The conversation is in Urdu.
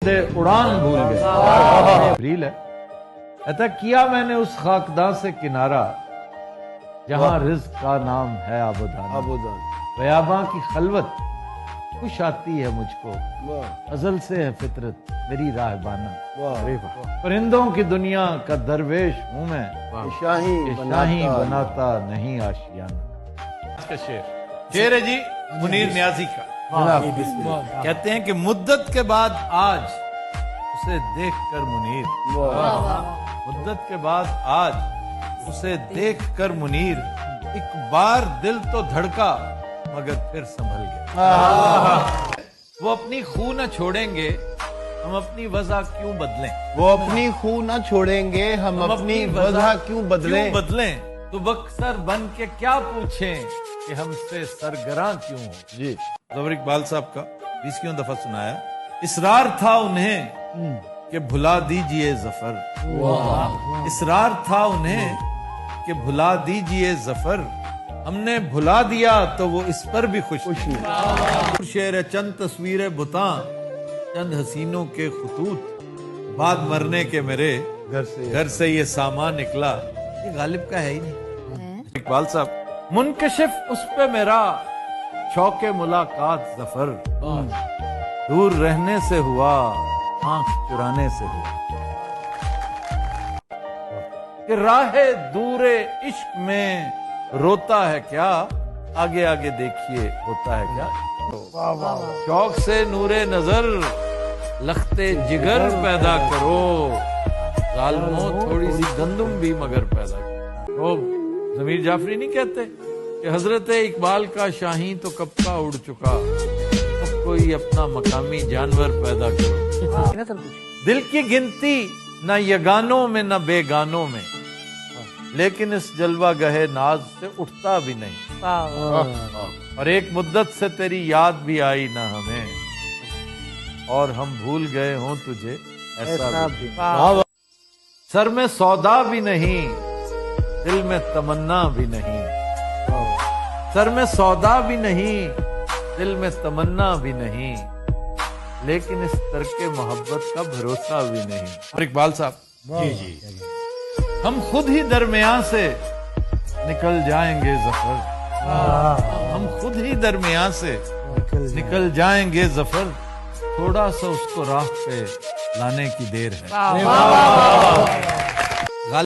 سے اڑان بھول گئے. جبریل ہے کہتا کیا میں نے اس خاکداں سے کنارہ جہاں رزق کا نام ہے آبودان. بیاباں کی خلوت خوش آتی ہے مجھ کو، ازل سے ہے فطرت میری راہبانہ. پرندوں کی دنیا کا درویش ہوں میں، شاہی بناتا نہیں آشیانہ. شعر ہے جی منیر نیازی کا. کہتے ہیں کہ مدت کے بعد آج اسے دیکھ کر منیر، مدت کے بعد آج اسے دیکھ کر منیر، ایک بار دل تو دھڑکا مگر پھر سنبھل گیا. وہ اپنی خو نہ چھوڑیں گے ہم اپنی وضع کیوں بدلیں. وہ اپنی خو نہ چھوڑیں گے ہم اپنی وضع کیوں بدلیں. تو بکسر بن کے کیا پوچھیں کہ ہم سے سرگراں کیوں ہو. جی ظفر اقبال صاحب کا 20 دفعہ سنایا. اصرار تھا انہیں کہ بھلا دیجئے ظفر، اصرار تھا انہیں کہ بھلا دیجئے ظفر، ہم نے بھلا دیا تو وہ اس پر بھی خوش نہیں. شعر ہے چند تصویریں بتاں چند حسینوں کے خطوط، بعد مرنے کے میرے گھر سے یہ سامان نکلا. یہ غالب کا ہے ہی نہیں. اقبال صاحب منکشف اس پہ میرا شوق ملاقات ظفر، دور رہنے سے ہوا آنکھ چرانے سے ہوا. کہ راہ دور عشق میں روتا ہے کیا، آگے آگے دیکھیے ہوتا ہے کیا. شوق سے نور نظر لختے جگر پیدا کرو، ظالموں تھوڑی سی گندم بھی مگر پیدا کرو. ضمیر جعفری نہیں کہتے کہ حضرت اقبال کا شاہین تو کب کا اڑ چکا، اب کوئی اپنا مقامی جانور پیدا کرو. دل کی گنتی نہ یگانوں میں نہ بے گانوں میں، لیکن اس جلوہ گہے ناز سے اٹھتا بھی نہیں. اور ایک مدت سے تیری یاد بھی آئی نہ ہمیں، اور ہم بھول گئے ہوں تجھے ایسا بھی. سر میں سودا بھی نہیں دل میں تمنا بھی نہیں، سر میں سودا بھی نہیں دل میں تمنا بھی نہیں، لیکن اس ترک محبت کا بھروسہ بھی نہیں. اور اقبال صاحب جی ہم خود ہی درمیان سے نکل جائیں گے ظفر، ہم خود ہی درمیان سے نکل جائیں گے ظفر، تھوڑا سا اس کو راہ پہ لانے کی دیر ہے.